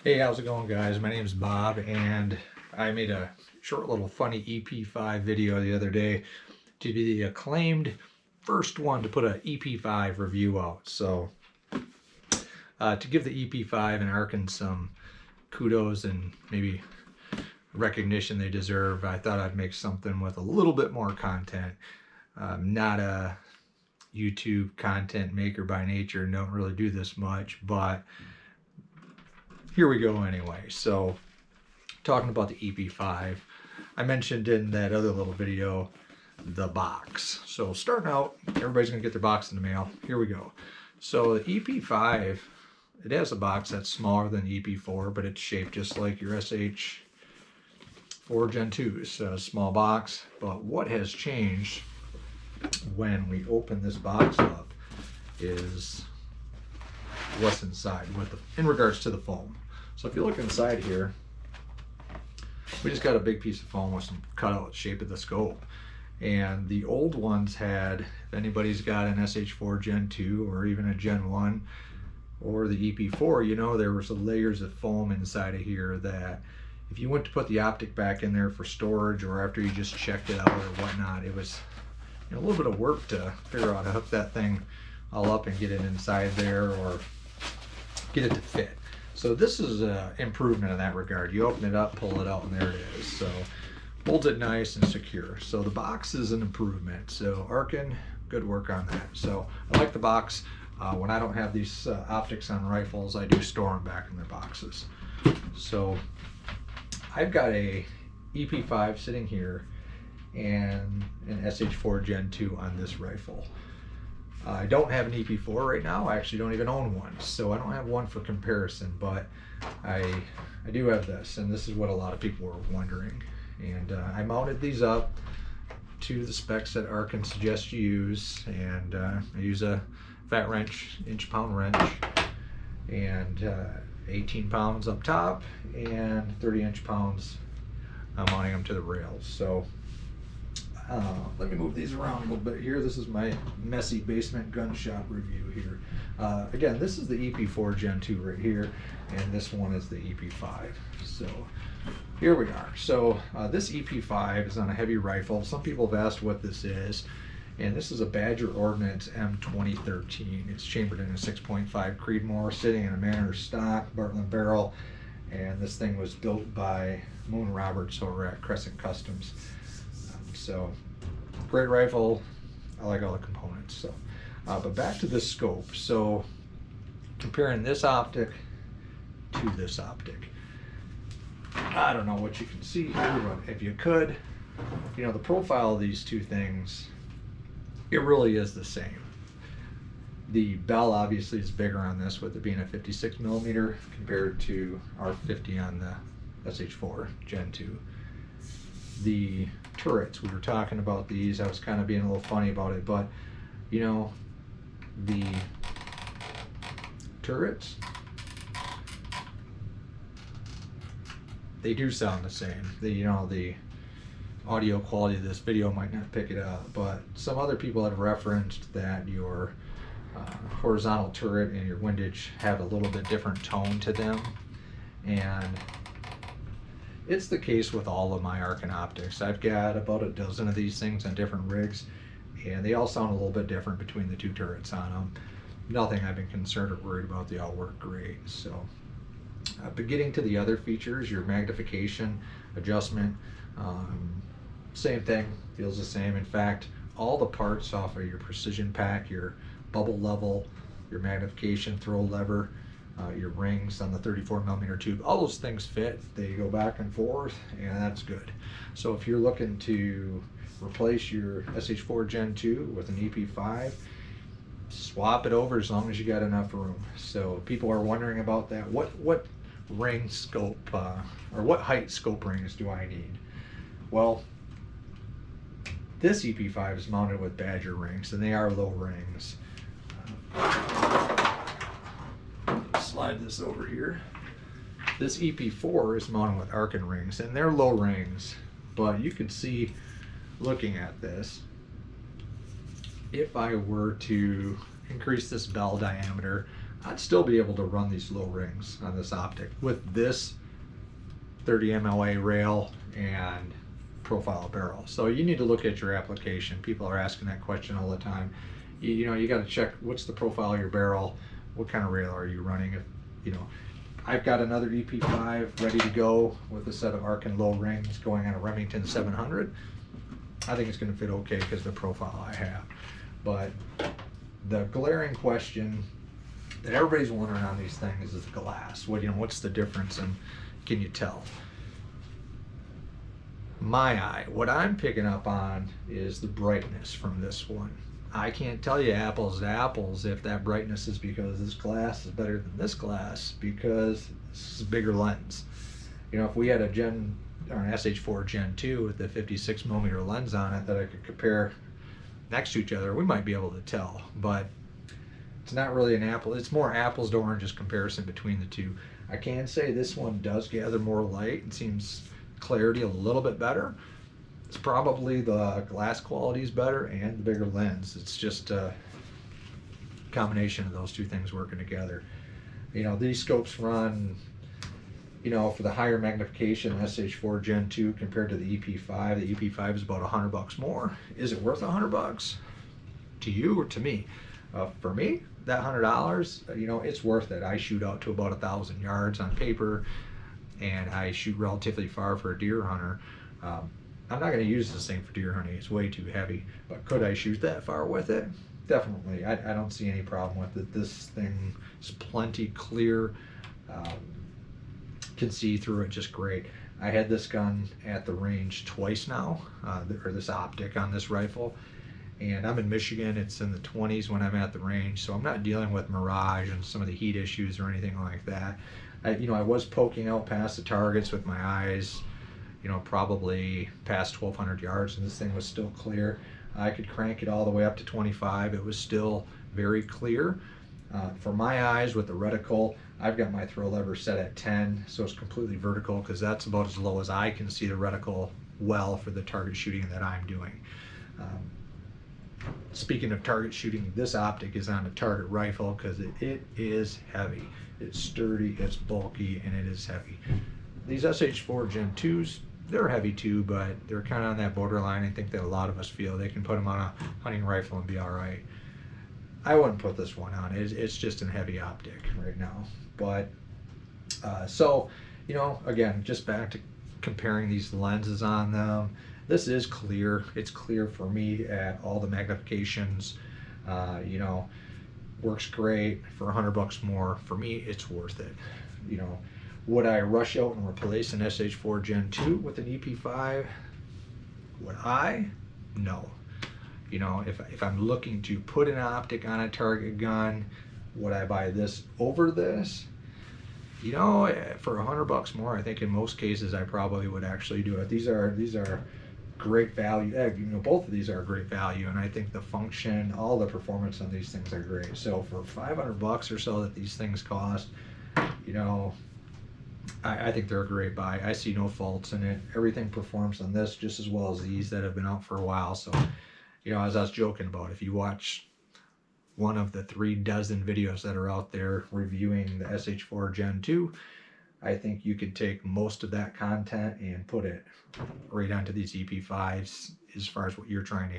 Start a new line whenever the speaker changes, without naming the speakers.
Hey, how's it going, guys? My name is Bob, and I made a short little funny EP5 video the other day to be the acclaimed first one to put an EP5 review out. So to give the EP5 and Arken some kudos and maybe recognition they deserve, I thought I'd make something with a little bit more content. Not a YouTube content maker by nature, don't really do this much, but here we go anyway. So talking about the EP5, I mentioned in that other little video the box. So starting out, everybody's gonna get their box in the mail. Here we go. So the EP5, it has a box that's smaller than EP4, but it's shaped just like your Sh4 Gen2. It's a small box, but what has changed when we open this box up is what's inside in regards to the foam. So if you look inside here, we just got a big piece of foam with some cutout shape of the scope. And the old ones had, if anybody's got an Sh4 Gen2 or even a Gen 1 or the EP4, you know, there was layers of foam inside of here that if you went to put the optic back in there for storage or after you just checked it out or whatnot, it was, you know, a little bit of work to figure out how to hook that thing all up and get it inside there or get it to fit. So this is an improvement in that regard. You open it up, pull it out, and there it is. So holds it nice and secure. So the box is an improvement. So Arken, good work on that. So I like the box. When I don't have these optics on rifles, I do store them back in their boxes. So I've got a EP5 sitting here and an Sh4 Gen2 on this rifle. I don't have an EP4 right now. I actually don't even own one, so I don't have one for comparison, but I do have this, and this is what a lot of people were wondering. And I mounted these up to the specs that Arken suggests you use, and I use a fat wrench, inch-pound wrench, and 18 pounds up top and 30 inch-pounds mounting them to the rails. So let me move these around a little bit here. This is my messy basement gun shop review here. Again, this is the EP4 Gen2 right here, and this one is the EP5. So here we are. So this EP5 is on a heavy rifle. Some people have asked what this is, and this is a Badger Ordnance M2013. It's chambered in a 6.5 Creedmoor, sitting in a Manor stock Bartlett barrel, and this thing was built by Moon Roberts over at Crescent Customs. So great rifle. I like all the components. So but back to the scope. So comparing this optic to this optic, I don't know what you can see here, but if you could, you know, the profile of these two things, it really is the same. The bell obviously is bigger on this, with it being a 56 millimeter compared to our 50 on the Sh4 Gen 2. The turrets, we were talking about these, I was kind of being a little funny about it, but you know, the turrets, they do sound the same. You know, the audio quality of this video might not pick it up, but some other people have referenced that your horizontal turret and your windage have a little bit different tone to them, and it's the case with all of my Arken optics. I've got about a dozen of these things on different rigs, and they all sound a little bit different between the two turrets on them. Nothing I've been concerned or worried about. They all work great. So but getting to the other features, your magnification adjustment, same thing, feels the same. In fact, all the parts off of your precision pack, your bubble level, your magnification throw lever, your rings on the 34 millimeter tube, all those things fit. They go back and forth, and that's good. So if you're looking to replace your Sh4 Gen 2 with an EP5, swap it over as long as you got enough room. So people are wondering about that. What ring scope or what height scope rings do I need? Well, this EP5 is mounted with Badger rings, and they are low rings. Slide this over here. This EP4 is mounted with Arken rings, and they're low rings, but you can see, looking at this, if I were to increase this bell diameter, I'd still be able to run these low rings on this optic with this 30 MLA rail and profile barrel. So you need to look at your application. People are asking that question all the time. You know, you got to check what's the profile of your barrel, what kind of rail are you running. If you know, I've got another EP5 ready to go with a set of Arken low rings going on a Remington 700. I think it's going to fit okay because of the profile I have. But the glaring question that everybody's wondering on these things is the glass. What's the difference, and can you tell? My eye, what I'm picking up on is the brightness from this one. I can't tell you apples to apples if that brightness is because this glass is better than this glass because this is a bigger lens. You know, if we had an Sh4 Gen2 with the 56mm lens on it that I could compare next to each other, we might be able to tell, but it's not really an apple. It's more apples to oranges comparison between the two. I can say this one does gather more light and seems clarity a little bit better. It's probably the glass quality is better and the bigger lens. It's just a combination of those two things working together. You know, these scopes run, you know, for the higher magnification Sh4 Gen2 compared to the EP5. The EP5 is about $100 more. Is it worth $100 to you or to me? For me, that $100, you know, it's worth it. I shoot out to about 1,000 yards on paper, and I shoot relatively far for a deer hunter. I'm not going to use this thing for deer hunting. It's way too heavy. But could I shoot that far with it? Definitely. I don't see any problem with it. This thing is plenty clear. Can see through it just great. I had this gun at the range twice now, or this optic on this rifle. And I'm in Michigan. It's in the 20s when I'm at the range, so I'm not dealing with mirage and some of the heat issues or anything like that. I was poking out past the targets with my eyes, you know, probably past 1,200 yards, and this thing was still clear. I could crank it all the way up to 25. It was still very clear. For my eyes with the reticle, I've got my throw lever set at 10, so it's completely vertical because that's about as low as I can see the reticle well for the target shooting that I'm doing. Speaking of target shooting, this optic is on a target rifle because it is heavy. It's sturdy, it's bulky, and it is heavy. These Sh4 Gen2s, they're heavy too, but they're kind of on that borderline. I think that a lot of us feel they can put them on a hunting rifle and be all right. I wouldn't put this one on. It's just a heavy optic right now. But so, you know, again, just back to comparing these lenses on them. This is clear. It's clear for me at all the magnifications. You know, works great for $100 more. For me, it's worth it. You know, would I rush out and replace an Sh4 Gen2 with an EP5? Would I? No. You know, if I'm looking to put an optic on a target gun, would I buy this over this? You know, for $100 more, I think in most cases I probably would actually do it. These are great value. You know, both of these are great value, and I think the function, all the performance on these things are great. So for $500 or so that these things cost, you know, I think they're a great buy. I see no faults in it. Everything performs on this just as well as these that have been out for a while. So, you know, as I was joking about, if you watch one of the 36 videos that are out there reviewing the Sh4 Gen2, I think you could take most of that content and put it right onto these EP5s as far as what you're trying to